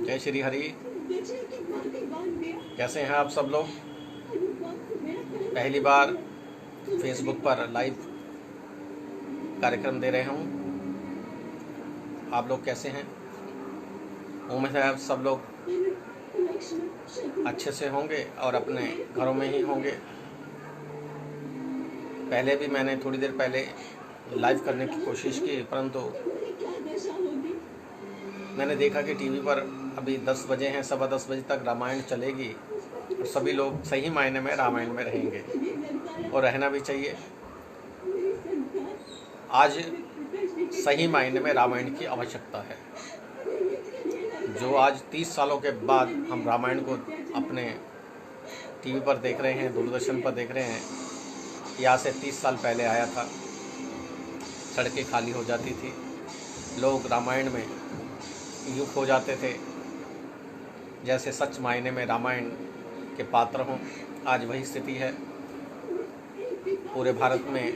जय श्री हरि। कैसे हैं आप सब लोग? पहली बार फेसबुक पर लाइव कार्यक्रम दे रहे हूँ। आप लोग कैसे हैं? उम्मीद है आप सब लोग अच्छे से होंगे और अपने घरों में ही होंगे। पहले भी मैंने थोड़ी देर पहले लाइव करने की कोशिश की, परंतु मैंने देखा कि टीवी पर अभी 10 बजे हैं, 10:15 बजे तक रामायण चलेगी और सभी लोग सही मायने में रामायण में रहेंगे और रहना भी चाहिए। आज सही मायने में रामायण की आवश्यकता है। जो आज 30 सालों के बाद हम रामायण को अपने टीवी पर देख रहे हैं, दूरदर्शन पर देख रहे हैं, यहाँ से 30 साल पहले आया था। सड़कें खाली हो जाती थी, लोग रामायण में यूँ खो जाते थे जैसे सच मायने में रामायण के पात्र हों। आज वही स्थिति है। पूरे भारत में,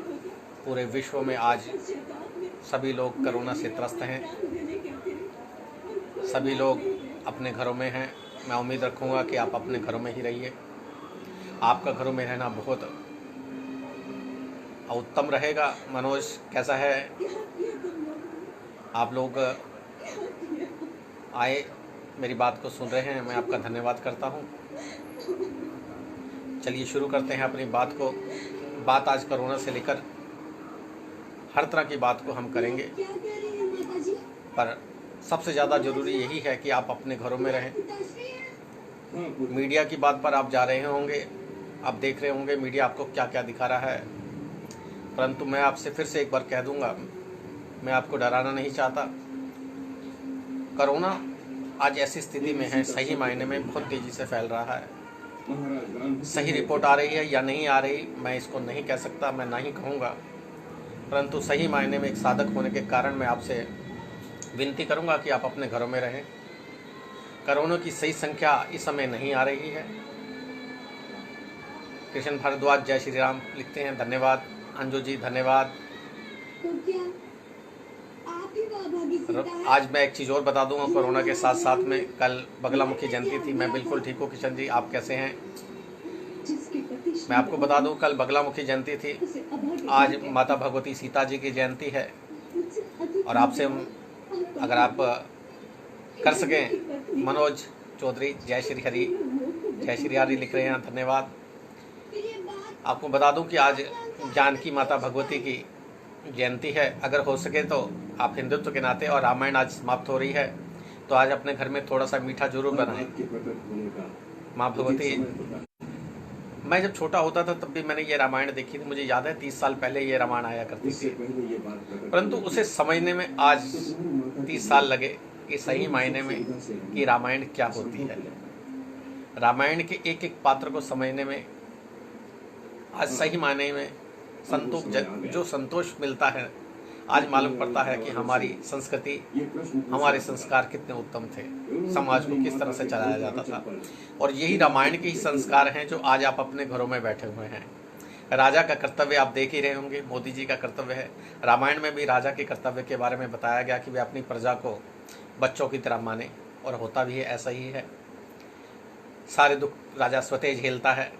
पूरे विश्व में आज सभी लोग कोरोना से त्रस्त हैं। सभी लोग अपने घरों में हैं। मैं उम्मीद रखूँगा कि आप अपने घरों में ही रहिए। आपका घरों में रहना बहुत उत्तम रहेगा। मनोज कैसा है? आप लोग आए, मेरी बात को सुन रहे हैं, मैं आपका धन्यवाद करता हूँ। चलिए शुरू करते हैं अपनी बात को। बात आज कोरोना से लेकर हर तरह की बात को हम करेंगे, पर सबसे ज़्यादा ज़रूरी यही है कि आप अपने घरों में रहें। मीडिया की बात पर आप जा रहे होंगे, आप देख रहे होंगे मीडिया आपको क्या क्या दिखा रहा है, परंतु मैं आपसे फिर से एक बार कह दूंगा, मैं आपको डराना नहीं चाहता। कोरोना आज ऐसी स्थिति में है, सही मायने में बहुत तेज़ी से फैल रहा है। सही रिपोर्ट आ रही है या नहीं आ रही, मैं इसको नहीं कह सकता, मैं ना ही कहूँगा, परंतु सही मायने में एक साधक होने के कारण मैं आपसे विनती करूँगा कि आप अपने घरों में रहें। कोरोना की सही संख्या इस समय नहीं आ रही है। कृष्ण भारद्वाज जय श्री राम लिखते हैं, धन्यवाद। अंजू जी धन्यवाद। आज मैं एक चीज़ और बता दूंगा, कोरोना के साथ साथ में कल बगलामुखी जयंती थी। मैं बिल्कुल ठीक हूँ। किशन जी आप कैसे हैं? मैं आपको बता दूं, कल बगलामुखी जयंती थी। आज माता भगवती सीता जी की जयंती है और आपसे अगर आप कर सकें, मनोज चौधरी जय श्री हरि, जय श्री हरि लिख रहे हैं, धन्यवाद। आपको बता दूं कि आज जानकी माता भगवती की जयंती है। अगर हो सके तो आप हिंदुत्व के नाते, और रामायण आज समाप्त हो रही है, तो आज अपने घर में थोड़ा सा मीठा जरूर बनाएं। माँ भगवती, मैं जब छोटा होता था तब भी मैंने ये रामायण देखी थी। मुझे याद है 30 साल पहले ये रामायण आया करती थी, परंतु उसे समझने में आज 30 साल लगे कि सही मायने में कि रामायण क्या होती है। रामायण के एक एक पात्र को समझने में आज सही मायने में जो संतोष मिलता है, आज मालूम पड़ता है कि हमारी संस्कृति, हमारे संस्कार कितने उत्तम थे, समाज को किस तरह से चलाया जाता था। और यही रामायण के ही संस्कार हैं जो आज आप अपने घरों में बैठे हुए हैं। राजा का कर्तव्य आप देख ही रहे होंगे, मोदी जी का कर्तव्य है। रामायण में भी राजा के कर्तव्य के बारे में बताया गया कि वे अपनी प्रजा को बच्चों की तरह माने, और होता भी है, ऐसा ही है। सारे दुख राजा स्वतः झेलता है।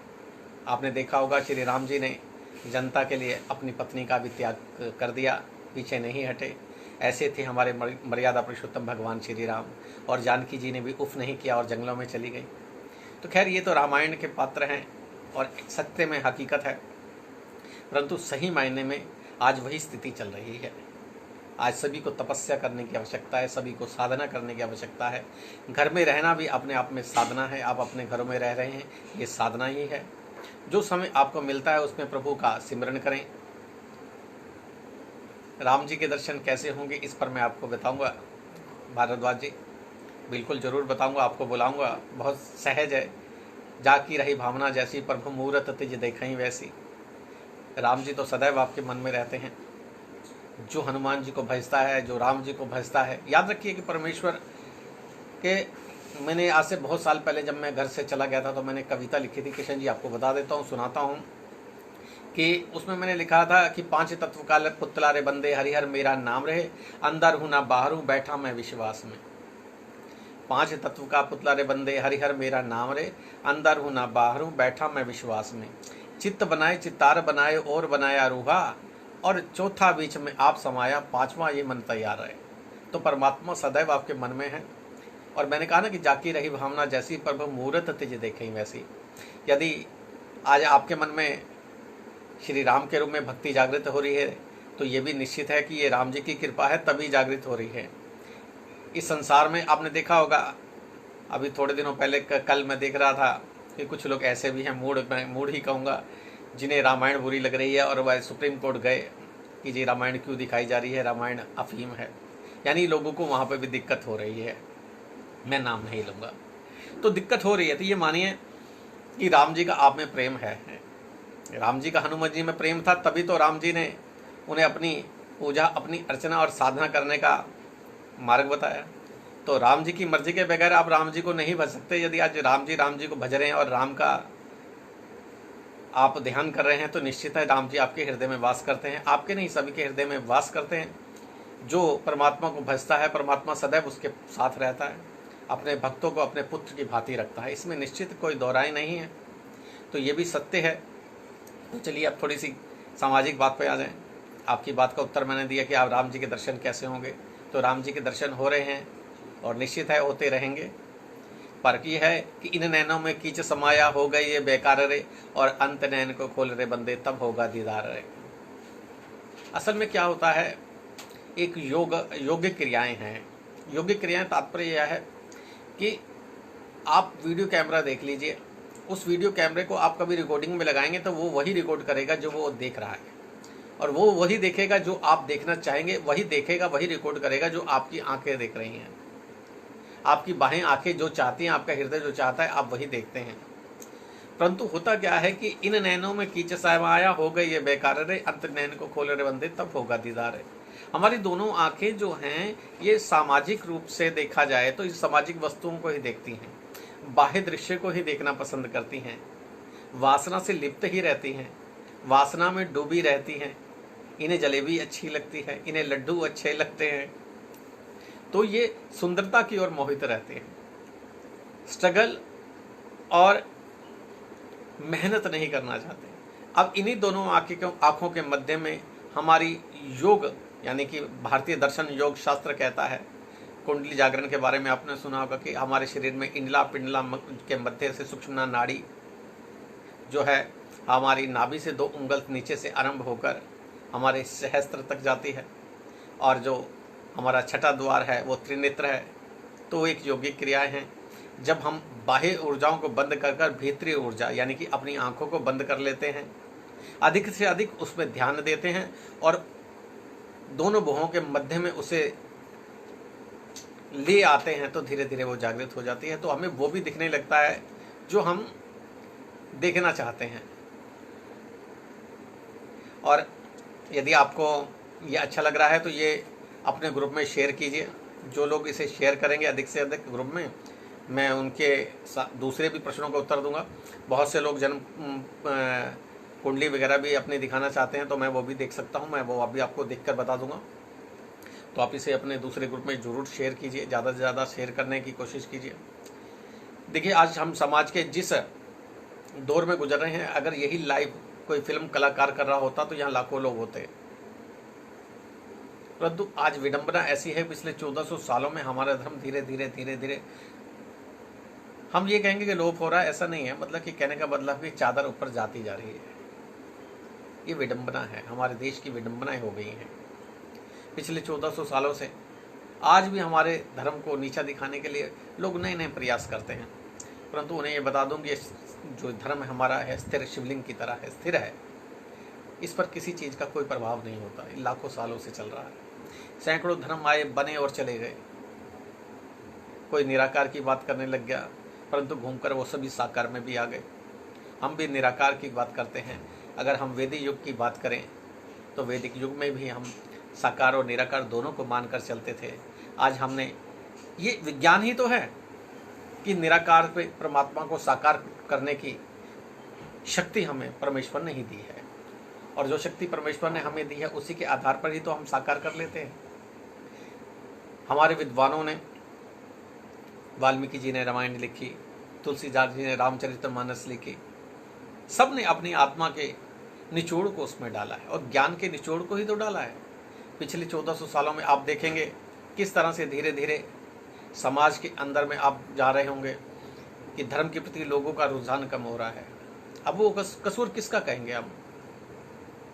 आपने देखा होगा श्री राम जी ने जनता के लिए अपनी पत्नी का भी त्याग कर दिया, पीछे नहीं हटे। ऐसे थे हमारे मर्यादा पुरुषोत्तम भगवान श्री राम। और जानकी जी ने भी उफ नहीं किया और जंगलों में चली गई। तो खैर, ये तो रामायण के पात्र हैं और सत्य में हकीकत है, परंतु सही मायने में आज वही स्थिति चल रही है। आज सभी को तपस्या करने की आवश्यकता है, सभी को साधना करने की आवश्यकता है। घर में रहना भी अपने आप में साधना है। आप अपने घरों में रह रहे हैं, ये साधना ही है। जो समय आपको मिलता है उसमें प्रभु का सिमरन करें। राम जी के दर्शन कैसे होंगे इस पर मैं आपको बताऊंगा, भारद्वाज जी, बिल्कुल ज़रूर बताऊंगा, आपको बुलाऊंगा। बहुत सहज है। जाकी रही भावना जैसी, प्रभु मूरत तिज देखई वैसी। राम जी तो सदैव आपके मन में रहते हैं। जो हनुमान जी को भजता है, जो राम जी को भजता है, याद रखिए कि परमेश्वर के, मैंने आज से बहुत साल पहले जब मैं घर से चला गया था तो मैंने कविता लिखी थी। किशन जी आपको बता देता हूँ, सुनाता हूँ, कि उसमें मैंने लिखा था कि 5 तत्व का पुतला रे बंदे, हरिहर मेरा नाम रहे, अंदर हूँ ना बाहर हूँ, बैठा मैं विश्वास में। पांच तत्व का पुतला रे बंदे, हरिहर मेरा नाम रे, अंदर हूँ ना बाहर हूँ, बैठा मैं विश्वास में। चित्त बनाए चित्तार बनाए और बनाया रूहा, और चौथा बीच में आप समाया, पांचवा ये मन तैयार है। तो परमात्मा सदैव आपके मन में है। और मैंने कहा ना कि जाकी रही भावना जैसी, प्रभु मूर्त तिज देखें वैसी। यदि आज आपके मन में श्री राम के रूप में भक्ति जागृत हो रही है, तो ये भी निश्चित है कि ये राम जी की कृपा है, तभी जागृत हो रही है। इस संसार में आपने देखा होगा, अभी थोड़े दिनों पहले कल मैं देख रहा था कि कुछ लोग ऐसे भी हैं, मूड ही कहूँगा, जिन्हें रामायण बुरी लग रही है और वह सुप्रीम कोर्ट गए कि जी रामायण क्यों दिखाई जा रही है, रामायण अफीम है। यानी लोगों को वहाँ पर भी दिक्कत हो रही है, मैं नाम नहीं लूँगा। तो दिक्कत हो रही है, तो ये मानिए कि राम जी का आप में प्रेम है। राम जी का हनुमान जी में प्रेम था, तभी तो राम जी ने उन्हें अपनी पूजा, अपनी अर्चना और साधना करने का मार्ग बताया। तो राम जी की मर्जी के बगैर आप राम जी को नहीं भज सकते। यदि आज राम जी को भज रहे हैं और राम का आप ध्यान कर रहे हैं, तो निश्चित है राम जी आपके हृदय में वास करते हैं। आपके नहीं, सभी के हृदय में वास करते हैं। जो परमात्मा को भजता है, परमात्मा सदैव उसके साथ रहता है, अपने भक्तों को अपने पुत्र की भांति रखता है। इसमें निश्चित कोई दोहराई नहीं है। तो ये भी सत्य है। तो चलिए अब थोड़ी सी सामाजिक बात पे आ जाएं। आपकी बात का उत्तर मैंने दिया कि आप राम जी के दर्शन कैसे होंगे। तो राम जी के दर्शन हो रहे हैं और निश्चित है होते रहेंगे। फर्क ये है कि इन नैनों में कीच समाया, हो गई ये बेकार रे, और अंत नैन को खोल रे बंदे, तब होगा दीदार रे। असल में क्या होता है, एक योग्य क्रियाएं हैं। योग्य क्रियाएं तात्पर्य यह है कि आप वीडियो कैमरा देख लीजिए, उस वीडियो कैमरे को आप कभी रिकॉर्डिंग में लगाएंगे तो वो वही रिकॉर्ड करेगा जो वो देख रहा है, और वो वही देखेगा जो आप देखना चाहेंगे, वही देखेगा, वही रिकॉर्ड करेगा जो आपकी आंखें देख रही हैं। आपकी बाहें आंखें जो चाहती हैं, आपका हृदय जो चाहता है, आप वही देखते हैं। परंतु होता क्या है कि इन नैनों में कीच समाया, हो गई ये बेकार रे, अंत नैन को खोले रे बंदे, तब होगा दीदार है। हमारी दोनों आंखें जो हैं, ये सामाजिक रूप से देखा जाए तो इस सामाजिक वस्तुओं को ही देखती हैं, बाह्य दृश्य को ही देखना पसंद करती हैं, वासना से लिप्त ही रहती हैं, वासना में डूबी रहती हैं। इन्हें जलेबी अच्छी लगती है, इन्हें लड्डू अच्छे लगते हैं, तो ये सुंदरता की ओर मोहित रहते हैं। स्ट्रगल और मेहनत नहीं करना चाहते। अब इन्हीं दोनों आंखों के मध्य में हमारी योग, यानी कि भारतीय दर्शन योग शास्त्र कहता है, कुंडली जागरण के बारे में आपने सुना होगा कि हमारे शरीर में इंडला पिंडला के मध्य से सूक्ष्म नाड़ी जो है, हमारी नाभि से 2 उंगल नीचे से आरंभ होकर हमारे सहस्त्र तक जाती है, और जो हमारा छठा द्वार है वो त्रिनेत्र है। तो एक योगिक क्रियाएं हैं। जब हम बाह्य ऊर्जाओं को बंद कर कर भीतरी ऊर्जा, यानी कि अपनी आंखों को बंद कर लेते हैं, अधिक से अधिक उसमें ध्यान देते हैं और दोनों भुवों के मध्य में उसे ले आते हैं, तो धीरे धीरे वो जागृत हो जाती है। तो हमें वो भी दिखने लगता है जो हम देखना चाहते हैं। और यदि आपको ये अच्छा लग रहा है तो ये अपने ग्रुप में शेयर कीजिए। जो लोग इसे शेयर करेंगे अधिक से अधिक ग्रुप में, मैं उनके दूसरे भी प्रश्नों का उत्तर दूंगा। बहुत से लोग जन्म कुंडली वगैरह भी अपने दिखाना चाहते हैं, तो मैं वो भी देख सकता हूं, मैं वो अभी आपको देखकर बता दूंगा। तो आप इसे अपने दूसरे ग्रुप में ज़रूर शेयर कीजिए, ज़्यादा से ज़्यादा शेयर करने की कोशिश कीजिए। देखिए, आज हम समाज के जिस दौर में गुजर रहे हैं, अगर यही लाइव कोई फिल्म कलाकार कर रहा होता तो यहाँ लाखों लोग होते। परंतु आज विडंबना ऐसी है, पिछले 1400 सालों में हमारा धर्म धीरे धीरे हम ये कहेंगे कि लोप हो रहा है, ऐसा नहीं है। मतलब कि कहने का मतलब कि चादर ऊपर जाती जा रही है। ये विडंबना है, हमारे देश की विडंबनाएं हो गई हैं पिछले 1400 सालों से। आज भी हमारे धर्म को नीचा दिखाने के लिए लोग नए नए प्रयास करते हैं, परंतु उन्हें ये बता दूं कि जो धर्म हमारा है स्थिर शिवलिंग की तरह है, स्थिर है। इस पर किसी चीज़ का कोई प्रभाव नहीं होता। लाखों सालों से चल रहा है। सैकड़ों धर्म आए, बने और चले गए। कोई निराकार की बात करने लग गया, परंतु घूमकर वो सभी साकार में भी आ गए। हम भी निराकार की बात करते हैं। अगर हम वैदिक युग की बात करें तो वैदिक युग में भी हम साकार और निराकार दोनों को मानकर चलते थे। आज हमने, ये विज्ञान ही तो है कि निराकार पे परमात्मा को साकार करने की शक्ति हमें परमेश्वर ने ही दी है, और जो शक्ति परमेश्वर ने हमें दी है उसी के आधार पर ही तो हम साकार कर लेते हैं। हमारे विद्वानों ने वाल्मीकि जी ने रामायण लिखी, तुलसीदास जी ने रामचरितमानस लिखी। सब ने अपनी आत्मा के निचोड़ को उसमें डाला है और ज्ञान के निचोड़ को ही तो डाला है। पिछले 1400 सालों में आप देखेंगे किस तरह से धीरे धीरे समाज के अंदर में आप जा रहे होंगे कि धर्म के प्रति लोगों का रुझान कम हो रहा है। अब वो कसूर किसका कहेंगे हम?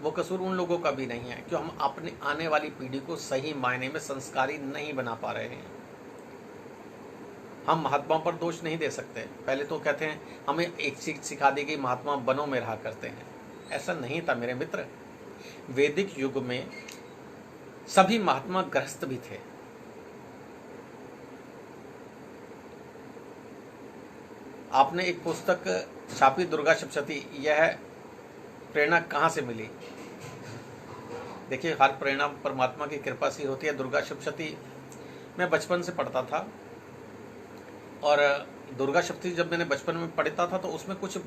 वो कसूर उन लोगों का भी नहीं है कि हम अपने आने वाली पीढ़ी को सही मायने में संस्कारी नहीं बना पा रहे हैं। हम महात्माओं पर दोष नहीं दे सकते। पहले तो कहते हैं हमें एक चीज सिखा दी गई, महात्मा बनों में रहा करते हैं। ऐसा नहीं था मेरे मित्र। वैदिक युग में सभी महात्मा गृहस्थ भी थे। आपने एक पुस्तक छापी दुर्गा सप्तशती, यह प्रेरणा कहाँ से मिली? देखिए, हर प्रेरणा परमात्मा की कृपा से होती है। दुर्गा सप्तशती मैं बचपन से पढ़ता था और दुर्गा सप्तशती जब मैंने बचपन में पढ़ता था तो उसमें कुछ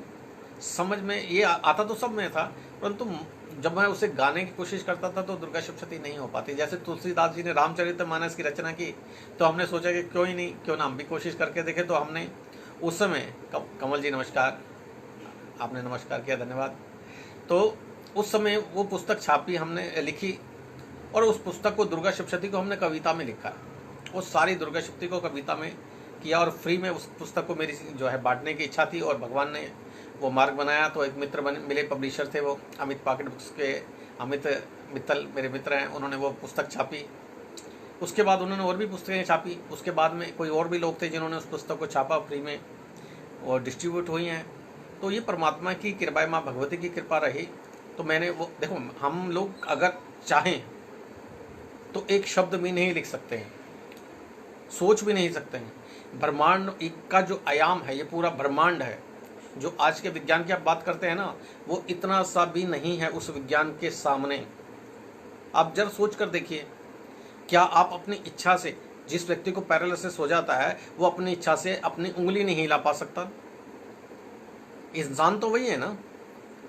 समझ में ये आता तो सब में था, परंतु जब मैं उसे गाने की कोशिश करता था तो दुर्गा सप्तशती नहीं हो पाती। जैसे तुलसीदास जी ने रामचरितमानस की रचना की तो हमने सोचा कि क्यों ना हम भी कोशिश करके देखें। तो हमने उस समय, कमल जी नमस्कार, आपने नमस्कार किया, धन्यवाद। तो उस समय वो पुस्तक छापी, हमने लिखी और उस पुस्तक को दुर्गा सप्तशती को हमने कविता में लिखा। वो सारी दुर्गा सप्तशती को कविता में किया और फ्री में उस पुस्तक को मेरी जो है बांटने की इच्छा थी और भगवान ने वो मार्ग बनाया। तो एक मित्र मिले, पब्लिशर थे वो, अमित पॉकेट बुक्स के अमित मित्तल मेरे मित्र हैं। उन्होंने वो पुस्तक छापी। उसके बाद उन्होंने और भी पुस्तकें छापी। उसके बाद में कोई और भी लोग थे जिन्होंने उस पुस्तक को छापा फ्री में और डिस्ट्रीब्यूट हुई हैं। तो ये परमात्मा की कृपा, माँ भगवती की कृपा रही। तो मैंने वो, देखो, हम लोग अगर चाहें तो एक शब्द भी नहीं लिख सकते हैं, सोच भी नहीं सकते हैं। ब्रह्मांड का जो आयाम है, ये पूरा ब्रह्मांड है। जो आज के विज्ञान की आप बात करते हैं ना, वो इतना सा भी नहीं है उस विज्ञान के सामने। आप जरा सोच कर देखिए, क्या आप अपनी इच्छा से, जिस व्यक्ति को पैरालिसिस हो जाता है वो अपनी इच्छा से अपनी उंगली नहीं हिला पा सकता? इंसान तो वही है ना।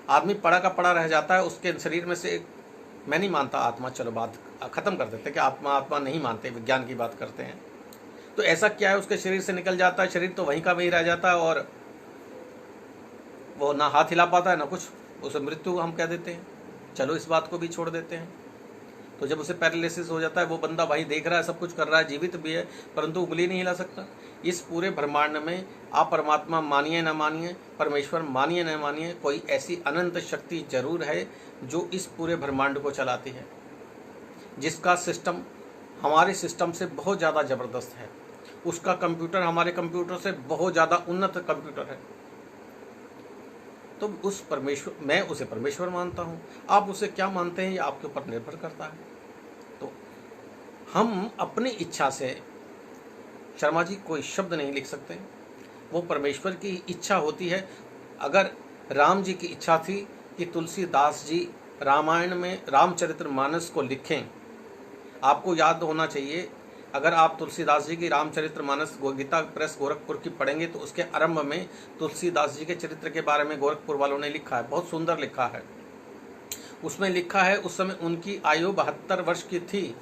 आदमी पड़ा का पड़ा रह जाता है, उसके शरीर में से, मैं नहीं मानता आत्मा, चलो बात खत्म कर देते कि आत्मा नहीं मानते, विज्ञान की बात करते हैं। तो ऐसा क्या है, उसके शरीर से निकल जाता है, शरीर तो वहीं का वहीं रह जाता है और वो ना हाथ हिला पाता है ना कुछ, उसे मृत्यु हम कह देते हैं। चलो इस बात को भी छोड़ देते हैं। तो जब उसे पैरालिसिस हो जाता है, वो बंदा भाई देख रहा है, सब कुछ कर रहा है, जीवित भी है, परंतु उंगली नहीं हिला सकता। इस पूरे ब्रह्मांड में आप परमात्मा मानिए न मानिए, परमेश्वर मानिए न मानिए, कोई ऐसी अनंत शक्ति जरूर है जो इस पूरे ब्रह्मांड को चलाती है, जिसका सिस्टम हमारे सिस्टम से बहुत ज़्यादा ज़बरदस्त है। उसका कंप्यूटर हमारे कंप्यूटर से बहुत ज़्यादा उन्नत कंप्यूटर है। तो उस परमेश्वर, मैं उसे परमेश्वर मानता हूँ। आप उसे क्या मानते हैं ये आपके ऊपर निर्भर करता है। तो हम अपनी इच्छा से, शर्मा जी, कोई शब्द नहीं लिख सकते। वो परमेश्वर की इच्छा होती है। अगर राम जी की इच्छा थी कि तुलसीदास जी रामायण में रामचरितमानस को लिखें, आपको याद होना चाहिए, अगर आप तुलसीदास जी की रामचरितमानस गीता प्रेस गोरखपुर की पढ़ेंगे तो उसके आरंभ में तुलसीदास जी के चरित्र के बारे में गोरखपुर वालों ने लिखा है, बहुत सुंदर लिखा है। उसमें लिखा है उस समय उनकी आयु 72 वर्ष की थी।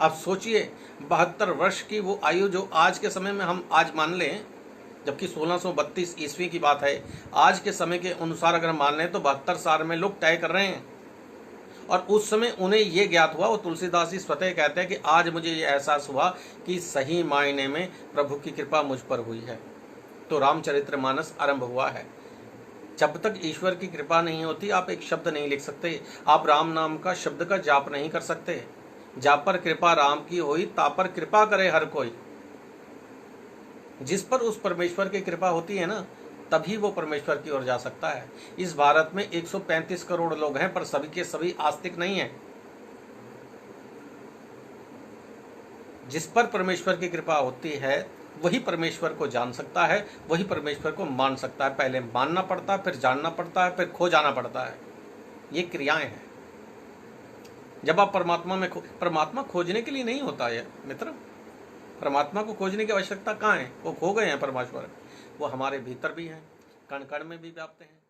आप सोचिए, 72 वर्ष की वो आयु जो आज के समय में हम आज मान लें, जबकि 1632 ईस्वी की बात है, आज के समय के अनुसार अगर मान लें तो 72 साल में लोग तय कर रहे हैं। और उस समय उन्हें ये ज्ञात हुआ, वो तुलसीदास जी स्वतः कहते हैं कि आज मुझे ये एहसास हुआ कि सही मायने में प्रभु की कृपा मुझ पर हुई है। तो रामचरितमानस आरंभ हुआ है। जब तक ईश्वर की कृपा नहीं होती आप एक शब्द नहीं लिख सकते। आप राम नाम का शब्द का जाप नहीं कर सकते। जा पर कृपा राम की होई, ता पर कृपा करे हर कोई। जिस पर उस परमेश्वर की कृपा होती है ना, तभी वो परमेश्वर की ओर जा सकता है। इस भारत में 135 करोड़ लोग हैं, पर सभी के सभी आस्तिक नहीं हैं। जिस पर परमेश्वर की कृपा होती है वही परमेश्वर को जान सकता है, वही परमेश्वर को मान सकता है। पहले मानना पड़ता है, फिर जानना पड़ता है, फिर खो जाना पड़ता है। ये क्रियाएं हैं। जब आप परमात्मा खोजने के लिए नहीं होता है मित्र। परमात्मा को खोजने की आवश्यकता कहाँ है? वो खो गए हैं परमेश्वर। वो हमारे भीतर भी हैं, कण कण में भी व्याप्त हैं।